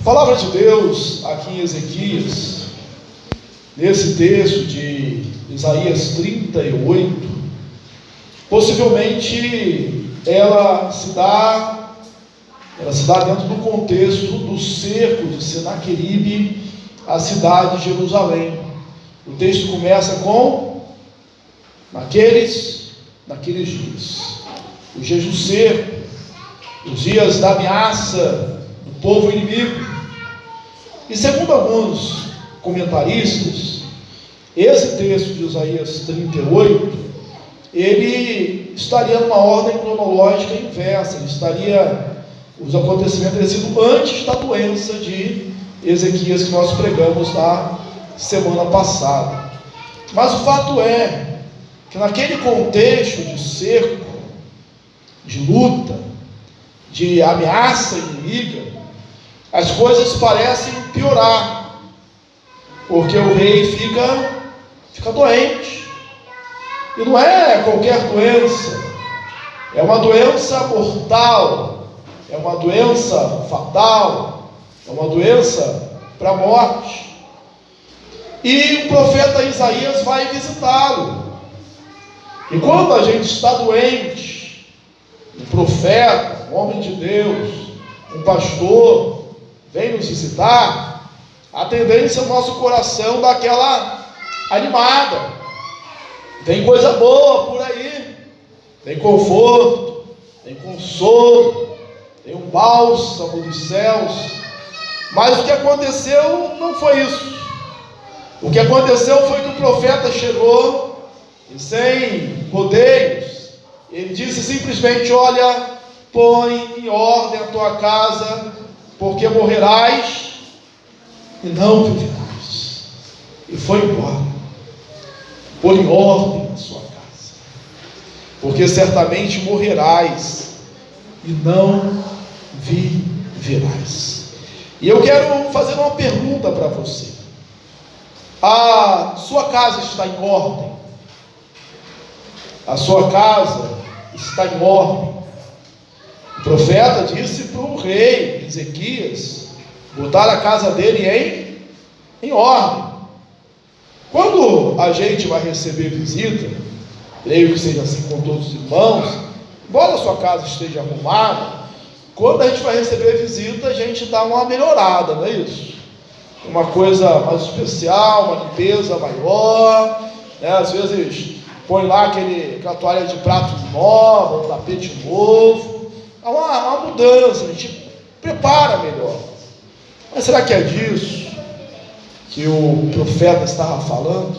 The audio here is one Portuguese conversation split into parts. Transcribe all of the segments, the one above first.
A palavra de Deus aqui em Ezequias, nesse texto de Isaías 38, possivelmente ela se dá dentro do contexto do cerco de Senaqueribe à cidade de Jerusalém. O texto começa com naqueles dias, os dias do cerco, os dias da ameaça do povo inimigo. E segundo alguns comentaristas, esse texto de Isaías 38, ele estaria numa ordem cronológica inversa, os acontecimentos teriam sido antes da doença de Ezequias que nós pregamos na semana passada. Mas o fato é que naquele contexto de cerco, de luta, de ameaça inimiga, as coisas parecem piorar, porque o rei fica doente, e não é qualquer doença, é uma doença mortal, é uma doença fatal, é uma doença para a morte. E o profeta Isaías vai visitá-lo, e quando a gente está doente, um profeta, um homem de Deus, um pastor vem nos visitar, a tendência é o nosso coração dar aquela animada. Tem coisa boa por aí, tem conforto, tem consolo, tem um bálsamo dos céus. Mas o que aconteceu não foi isso. O que aconteceu foi que o profeta chegou e, sem rodeios, ele disse simplesmente: olha, põe em ordem a tua casa, porque morrerás e não viverás. E foi embora. Põe em ordem a sua casa, porque certamente morrerás e não viverás. E eu quero fazer uma pergunta para você: a sua casa está em ordem? A sua casa está em ordem? O profeta disse para o rei Ezequias botar a casa dele em ordem. Quando a gente vai receber visita, creio que seja assim com todos os irmãos, embora a sua casa esteja arrumada, quando a gente vai receber visita, a gente dá uma melhorada, não é isso? Uma coisa mais especial, uma limpeza maior, né? Às vezes põe lá aquela toalha de prato nova, um tapete novo. Há uma mudança, a gente prepara melhor. Mas será que é disso que o profeta estava falando?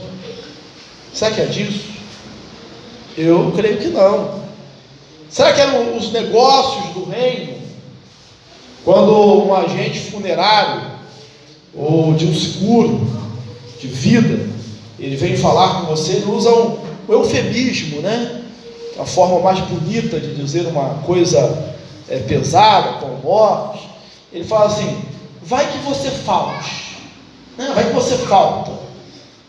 Será que é disso? Eu creio que não. Será que eram os negócios do reino? Quando um agente funerário ou de um seguro de vida, ele vem falar com você, ele usa um eufemismo, né? A forma mais bonita de dizer uma coisa pesada, com morte. Ele fala assim: vai que você falte, né? Vai que você falta.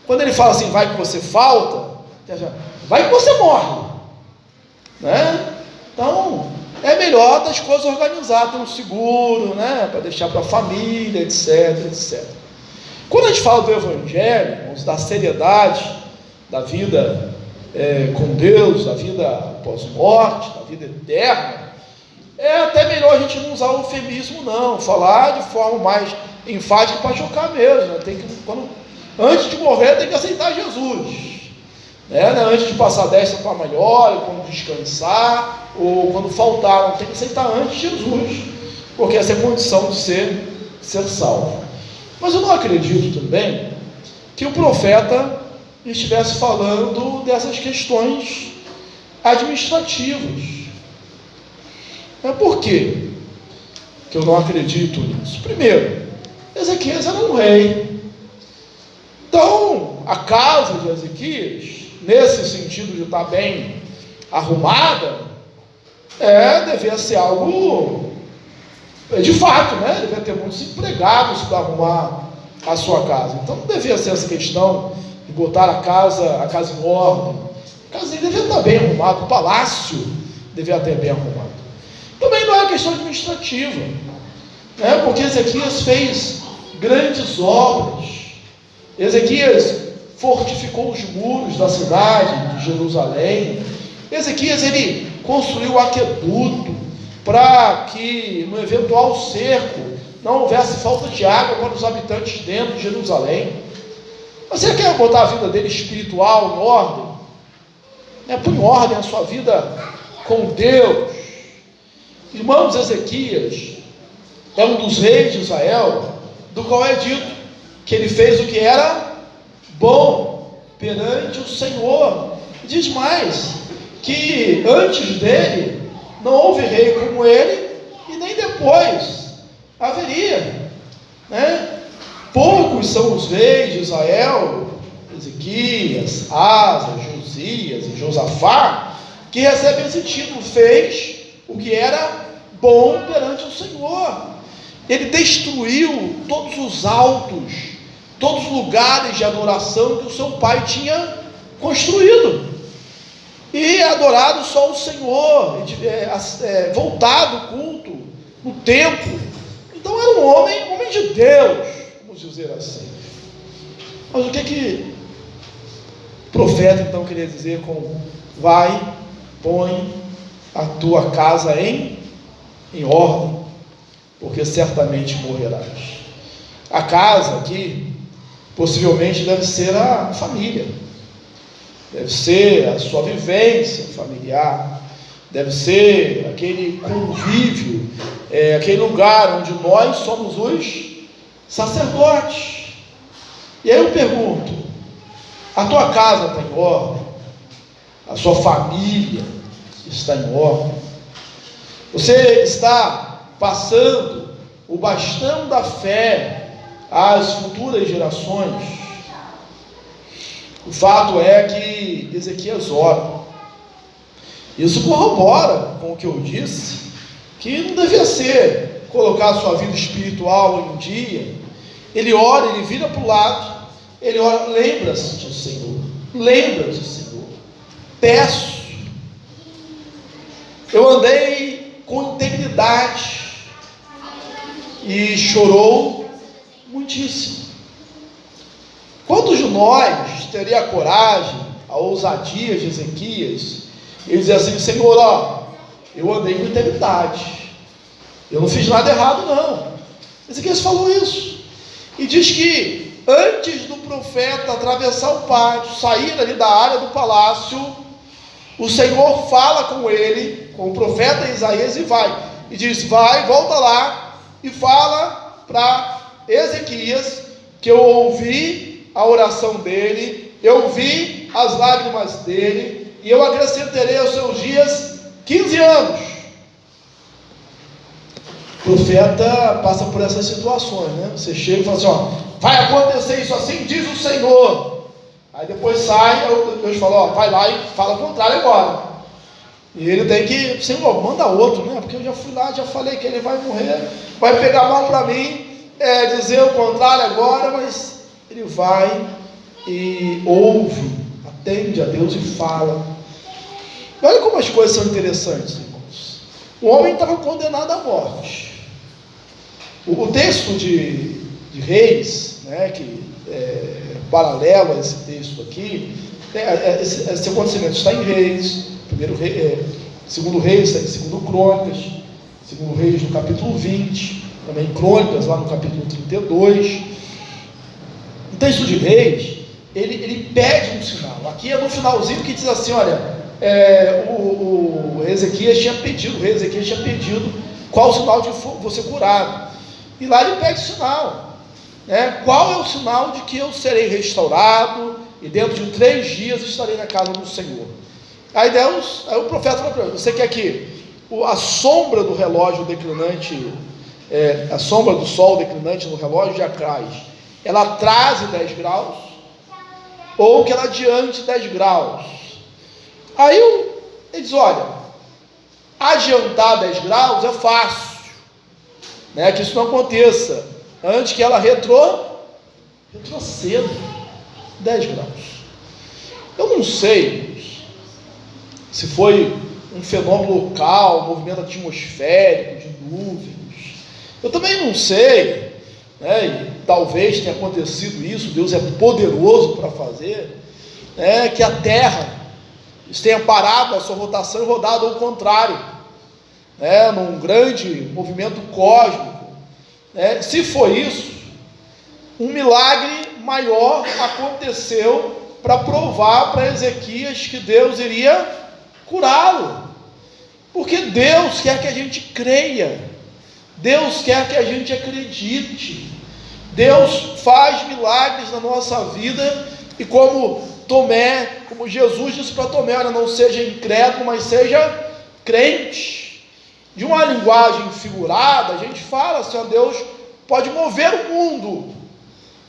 Quando ele fala assim, vai que você falta, vai que você morre, né? Então é melhor das coisas organizadas, ter um seguro, né? Para deixar para a família, etc, etc. Quando a gente fala do Evangelho, da seriedade da vida com Deus, da vida pós-morte, da vida eterna, é até melhor a gente não usar o eufemismo, não, falar de forma mais enfática para chocar mesmo, né? Antes de morrer tem que aceitar Jesus, né? Antes de passar dessa para melhor, quando descansar, ou quando faltar, tem que aceitar antes Jesus, porque essa é a condição de ser salvo. Mas eu não acredito também que o profeta estivesse falando dessas questões administrativas. Por quê que eu não acredito nisso? Primeiro, Ezequias era um rei. Então, a casa de Ezequias, nesse sentido de estar bem arrumada, devia ser algo de fato, né? Devia ter muitos empregados para arrumar a sua casa. Então, não devia ser essa questão de botar a casa em ordem. A casa devia estar bem arrumada, o palácio devia estar bem arrumado. Também não é questão administrativa, Porque Ezequias fez grandes obras. Ezequias fortificou os muros da cidade de Jerusalém. Ezequias, ele construiu o aqueduto para que no eventual cerco não houvesse falta de água para os habitantes dentro de Jerusalém. Você quer botar a vida dele espiritual em ordem? Põe em ordem a sua vida com Deus. Irmãos, Ezequias é um dos reis de Israel, do qual é dito que ele fez o que era bom perante o Senhor. Diz mais, que antes dele não houve rei como ele, e nem depois haveria, Poucos são os reis de Israel, Ezequias, Asa, Josias e Josafá, que recebem esse título: fez o que era bom perante o Senhor. Ele destruiu todos os altos, todos os lugares de adoração que o seu pai tinha construído, e adorado só o Senhor, voltado o culto no templo. Então era um homem de Deus, vamos dizer assim. Mas o que o profeta então queria dizer com vai, põe a tua casa em ordem, porque certamente morrerás? A casa aqui possivelmente deve ser a família, deve ser a sua vivência familiar, deve ser aquele convívio, aquele lugar onde nós somos os sacerdotes. E aí eu pergunto: a tua casa está em ordem? A sua família está em ordem? Você está passando o bastão da fé às futuras gerações? O fato é que Ezequias ora. Isso corrobora com o que eu disse, que não devia ser colocar a sua vida espiritual em dia. Ele ora, ele vira para o lado, ele ora: lembra-se do Senhor, lembra-te, Senhor, peço. Eu andei com integridade, e chorou muitíssimo. Quantos de nós teria a coragem, a ousadia de Ezequias, ele dizia assim: Senhor, eu andei com integridade, eu não fiz nada errado não. Ezequias falou isso, e diz que antes do profeta atravessar o pátio, sair ali da área do palácio, o Senhor fala com ele, com o profeta Isaías, e diz: vai, volta lá e fala para Ezequias que eu ouvi a oração dele, eu vi as lágrimas dele, e eu acrescentarei aos seus dias 15 anos. O profeta passa por essas situações, Você chega e fala assim: vai acontecer isso assim, diz o Senhor. Aí depois sai, Deus fala: vai lá e fala o contrário agora. E ele tem que: Senhor, manda outro, porque eu já fui lá, já falei que ele vai morrer, vai pegar mal para mim, dizer o contrário agora. Mas ele vai e ouve, atende a Deus e fala. E olha como as coisas são interessantes, irmãos. O homem estava condenado à morte. O texto de Reis, que é paralelo a esse texto aqui, esse acontecimento está em Reis, segundo Reis, segundo Crônicas, segundo Reis no capítulo 20, também Crônicas lá no capítulo 32. O texto de Reis, ele pede um sinal. Aqui é no finalzinho que diz assim: olha, o rei Ezequias tinha pedido qual o sinal de você curado. E lá ele pede sinal, qual é o sinal de que eu serei restaurado e dentro de 3 dias estarei na casa do Senhor? Aí o profeta falou para ele: você quer que a sombra do relógio declinante, a sombra do sol declinante no relógio de atrás, ela atrase 10 graus, ou que ela adiante 10 graus? Aí ele diz: olha, adiantar 10 graus é fácil, que isso não aconteça antes que ela retroceda 10 graus. Eu não sei se foi um fenômeno local, movimento atmosférico, de nuvens, Eu também não sei, né, e talvez tenha acontecido isso, Deus é poderoso para fazer, né, que a Terra tenha parado a sua rotação e rodado ao contrário, né, num grande movimento cósmico, né. Se foi isso, um milagre maior aconteceu para provar para Ezequias que Deus iria curá-lo, porque Deus quer que a gente creia, Deus quer que a gente acredite, Deus faz milagres na nossa vida, e como Tomé, como Jesus disse para Tomé, olha, não seja incrédulo, mas seja crente. De uma linguagem figurada, a gente fala assim, ó, Deus pode mover o mundo,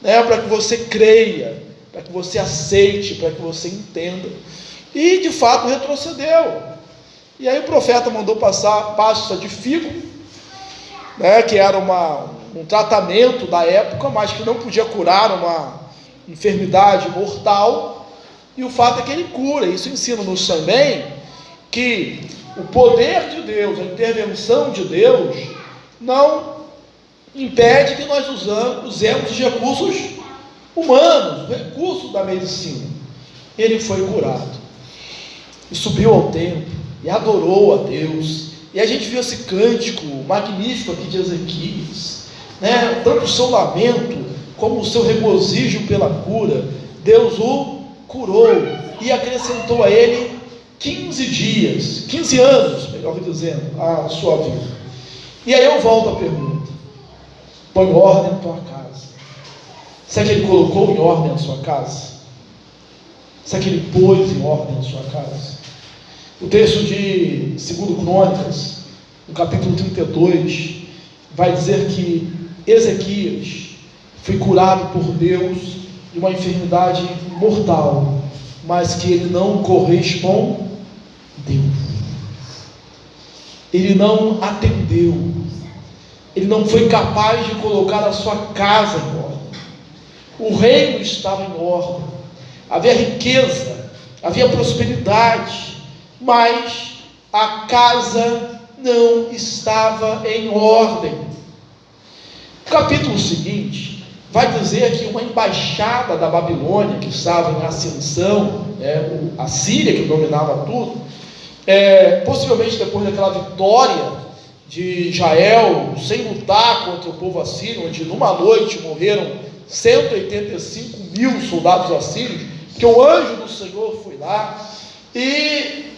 né, para que você creia, para que você aceite, para que você entenda. E de fato retrocedeu. E aí o profeta mandou passar pasta de figo, né, que era um tratamento da época, mas que não podia curar uma enfermidade mortal. E o fato é que ele cura. Isso ensina-nos também que o poder de Deus, a intervenção de Deus, não impede que nós usemos os recursos humanos, o recurso da medicina. Ele foi curado, e subiu ao templo, e adorou a Deus, e a gente viu esse cântico magnífico aqui de Ezequias, né? Tanto o seu lamento, como o seu regozijo pela cura. Deus o curou, e acrescentou a ele 15 anos, melhor dizendo, a sua vida. E aí eu volto à pergunta: põe ordem na tua casa. Será que ele colocou em ordem a sua casa? Será que ele pôs em ordem a sua casa? O texto de 2 Crônicas, no capítulo 32, vai dizer que Ezequias foi curado por Deus de uma enfermidade mortal, mas que ele não correspondeu, ele não atendeu, ele não foi capaz de colocar a sua casa em ordem. O reino estava em ordem, havia riqueza, havia prosperidade, mas a casa não estava em ordem. O capítulo seguinte vai dizer que uma embaixada da Babilônia, que estava em ascensão, a Síria, que dominava tudo, possivelmente depois daquela vitória de Israel, sem lutar contra o povo assírio, onde numa noite morreram 185 mil soldados assírios, que o anjo do Senhor foi lá, e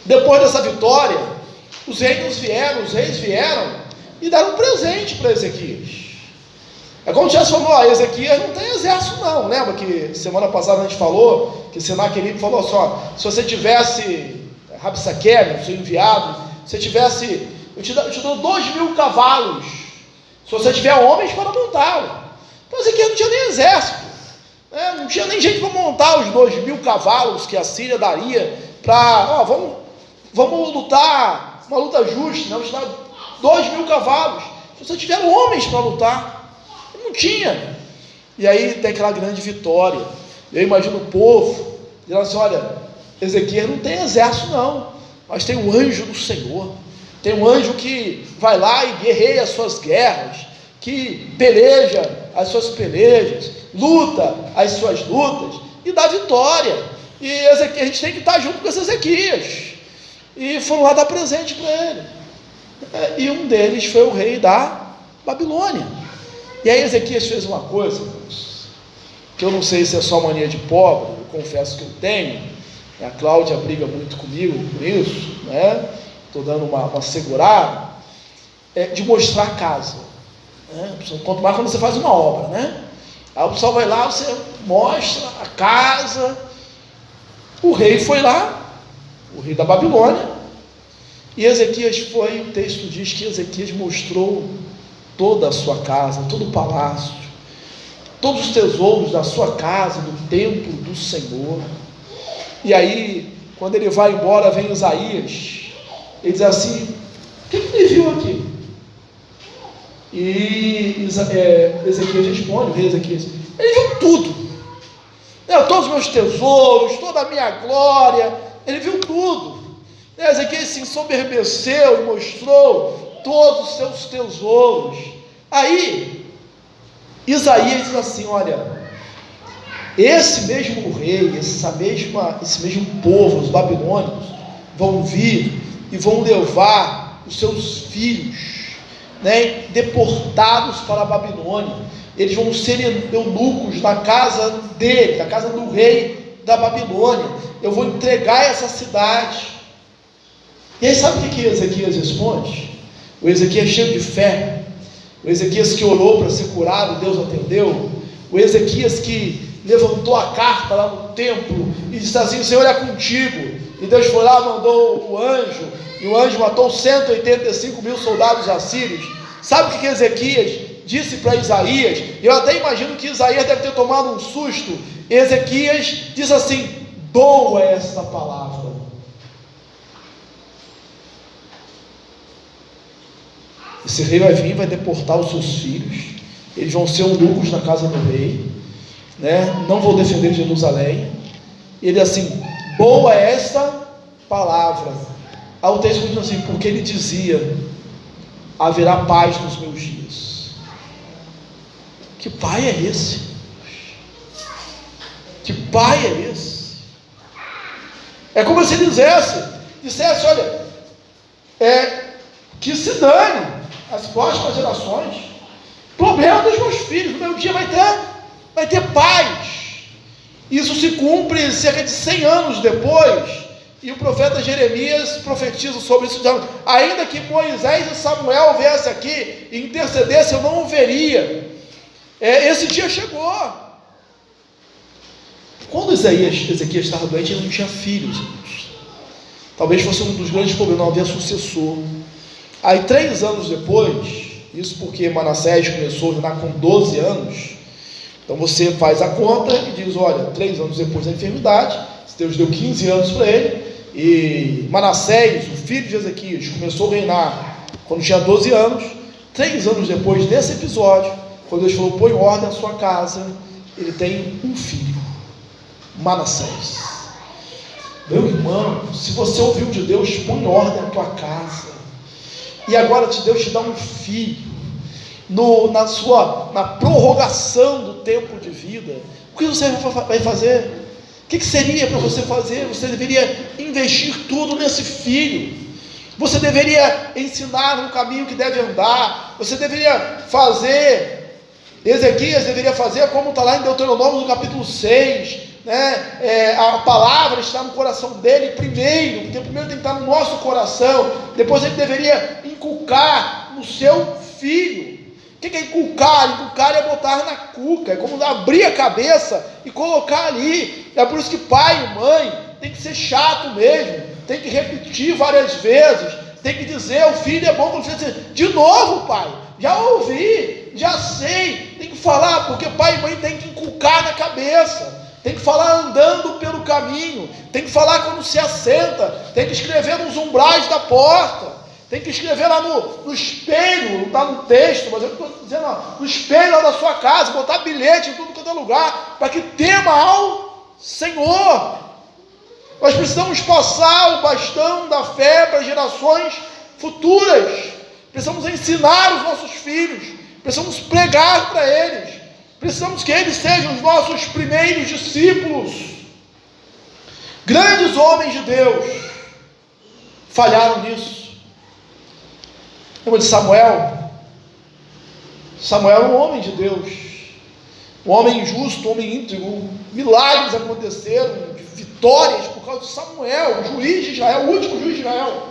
depois dessa vitória, os reis vieram e deram um presente para Ezequias. É como tivesse falou, Ezequias não tem exército não. Lembra que semana passada a gente falou, que Senaqueribe falou assim, ó, se você tivesse Rabsaquele, seu enviado, se tivesse, eu te dou 2.000 cavalos, se você tiver homens para montá-lo. Então Ezequias não tinha nem exército, não tinha nem gente para montar os 2.000 cavalos que a Síria daria para, vamos lutar, uma luta justa, vamos dar 2.000 cavalos, se você tiver homens para lutar. Não tinha. E aí tem aquela grande vitória. Eu imagino o povo dizendo assim, olha, Ezequias não tem exército não, mas tem um anjo do Senhor, tem um anjo que vai lá e guerreia as suas guerras, que peleja as suas pelejas, luta as suas lutas e dá vitória. E Ezequias, a gente tem que estar junto com esse Ezequias. E foram lá dar presente para ele, e um deles foi o rei da Babilônia. E aí Ezequias fez uma coisa, que eu não sei se é só mania de pobre, eu confesso que eu tenho, a Cláudia briga muito comigo por isso, né? Estou dando uma segurada, de mostrar a casa, né? Quanto mais quando você faz uma obra, né? Aí o pessoal vai lá, você mostra a casa. O rei foi lá, o rei da Babilônia, e Ezequias foi, o texto diz que Ezequias mostrou toda a sua casa, todo o palácio, todos os tesouros da sua casa, do templo do Senhor. E aí, quando ele vai embora, vem Isaías, ele diz assim, o que ele viu aqui? E Ezequias responde, o rei Ezequias, ele viu tudo, todos os meus tesouros, toda a minha glória, ele viu tudo. Ezequias se ensoberbeceu e mostrou todos os seus tesouros. Aí, Isaías diz assim: olha, esse mesmo rei, esse mesmo povo, os babilônicos, vão vir e vão levar os seus filhos, né, deportados para a Babilônia. Eles vão ser eunucos na casa dele, na casa do rei da Babilônia. Eu vou entregar essa cidade. E aí sabe o que Ezequias responde? O Ezequias cheio de fé, o Ezequias que orou para ser curado, Deus atendeu, o Ezequias que levantou a carta lá no templo e disse assim: o Senhor é contigo. E Deus foi lá, mandou o anjo, e o anjo matou 185 mil soldados assírios. Sabe o que Ezequias disse para Isaías? Eu até imagino que Isaías deve ter tomado um susto. Ezequias diz assim: boa é esta palavra. Esse rei vai vir, vai deportar os seus filhos, eles vão ser eunucos na casa do rei, né? Não vou defender Jerusalém. Ele assim: boa é esta palavra. Aí o texto diz assim: porque ele dizia: haverá paz nos meus dias. Que pai é esse? Que pai é esse? É como se ele dissesse: olha, que se dane as próximas gerações, problema dos meus filhos, no meu dia vai ter paz. Isso se cumpre cerca de 100 anos depois, e o profeta Jeremias profetiza sobre isso, dizendo: ainda que Moisés e Samuel viessem aqui e intercedessem, eu não o veria. Esse dia chegou. Quando Ezequias estava doente, ele não tinha filhos. Talvez fosse um dos grandes problemas, não havia sucessor. Aí 3 anos depois, isso porque Manassés começou a reinar com 12 anos, então você faz a conta e diz: olha, 3 anos depois da enfermidade, Deus deu 15 anos para ele, e Manassés, o filho de Ezequias, começou a reinar quando tinha 12 anos. 3 anos depois desse episódio, quando Deus falou: põe em ordem a sua casa, ele tem um filho, Manassés. Meu irmão, se você ouviu de Deus, põe em ordem a tua casa. E agora Deus te dá um filho, na prorrogação do tempo de vida. O que você vai fazer? O que seria para você fazer? Você deveria investir tudo nesse filho. Você deveria ensinar no caminho que deve andar. Você deveria fazer, Ezequias deveria fazer como está lá em Deuteronômio no capítulo 6, né? A palavra está no coração dele primeiro, porque primeiro tem que estar no nosso coração. Depois ele deveria inculcar no seu filho. O que é inculcar? Inculcar é botar na cuca, é como abrir a cabeça e colocar ali. É por isso que pai e mãe tem que ser chato mesmo, tem que repetir várias vezes, tem que dizer: o filho é bom quando você dizer de novo, pai, já ouvi, já sei. Tem que falar, porque pai e mãe tem que inculcar na cabeça. Tem que falar andando pelo caminho, tem que falar quando se assenta, tem que escrever nos umbrais da porta, tem que escrever lá no espelho, não está no texto, mas eu estou dizendo lá, no espelho lá da sua casa, botar bilhete em tudo quanto é lugar, para que tema ao Senhor. Nós precisamos passar o bastão da fé para gerações futuras, precisamos ensinar os nossos filhos, precisamos pregar para eles, precisamos que eles sejam os nossos primeiros discípulos. Grandes homens de Deus falharam nisso. Lembra de Samuel? Samuel era um homem de Deus, um homem justo, um homem íntegro. Milagres aconteceram, vitórias por causa de Samuel, o juiz de Israel, o último juiz de Israel.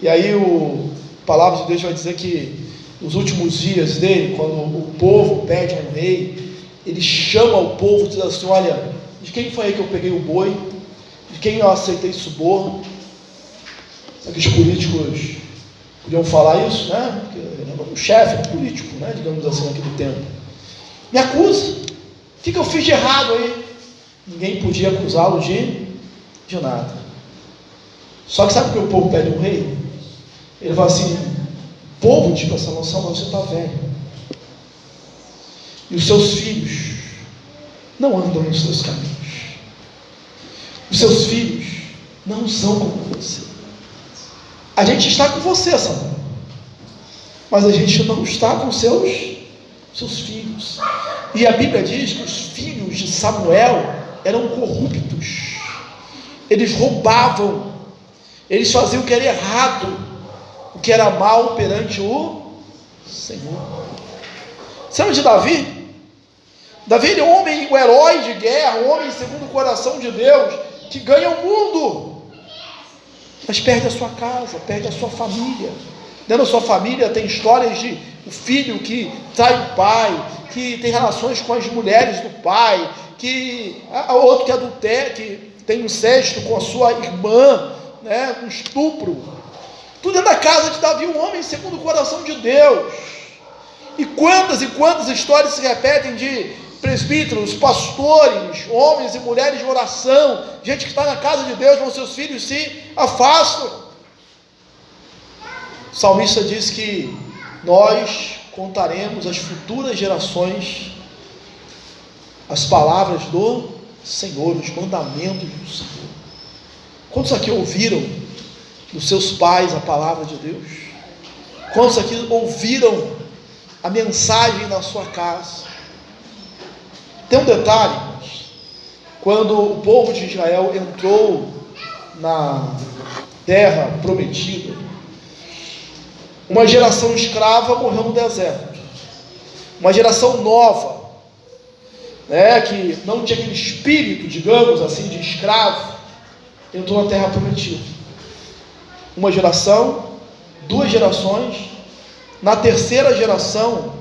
E aí a palavra de Deus vai dizer que nos últimos dias dele, quando o povo pede um rei, ele chama o povo e diz assim: olha, de quem foi aí que eu peguei o boi? De quem eu aceitei suborno? Sabe que os políticos podiam falar isso, né? Porque ele era um chefe político, né? Digamos assim, naquele tempo. Me acusa. O que eu fiz de errado aí? Ninguém podia acusá-lo de nada. Só que sabe por que o povo pede um rei? Ele fala assim: povo de essa noção, mas você está velho, e os seus filhos não andam nos seus caminhos, os seus filhos não são como você. A gente está com você, Samuel, mas a gente não está com seus filhos. E a Bíblia diz que os filhos de Samuel eram corruptos, eles roubavam, eles faziam o que era errado, o que era mal perante o Senhor. Você lembra de Davi? Davi, ele é um homem, um herói de guerra, um homem segundo o coração de Deus, que ganha o mundo, mas perde a sua casa, perde a sua família. Dentro da sua família tem histórias de o filho que trai o pai, que tem relações com as mulheres do pai, que outro que adultera, que tem um incesto com a sua irmã, né, um estupro. Tudo é da casa de Davi, um homem segundo o coração de Deus. E quantas histórias se repetem de presbíteros, pastores, homens e mulheres de oração, gente que está na casa de Deus, mas seus filhos se afastam. O salmista diz que nós contaremos às futuras gerações as palavras do Senhor, os mandamentos do Senhor. Quantos aqui ouviram dos seus pais a palavra de Deus? Quantos aqui ouviram a mensagem na sua casa? Tem um detalhe: quando o povo de Israel entrou na terra prometida, uma geração escrava morreu no deserto, uma geração nova, né, que não tinha aquele espírito, digamos assim, de escravo, entrou na terra prometida. Uma geração, 2 gerações, na terceira geração,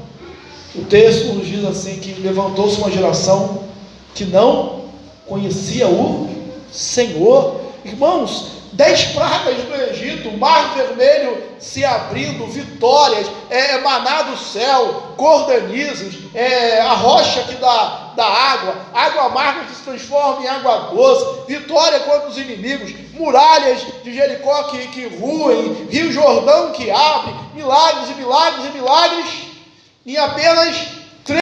o texto nos diz assim, que levantou-se uma geração que não conhecia o Senhor. Irmãos, 10 pragas do Egito, o mar vermelho se abrindo, vitórias, maná do céu, cordonizes, a rocha que dá água, água amarga que se transforma em água doce, vitória contra os inimigos, muralhas de Jericó que ruem, Rio Jordão que abre, milagres e milagres e milagres, em apenas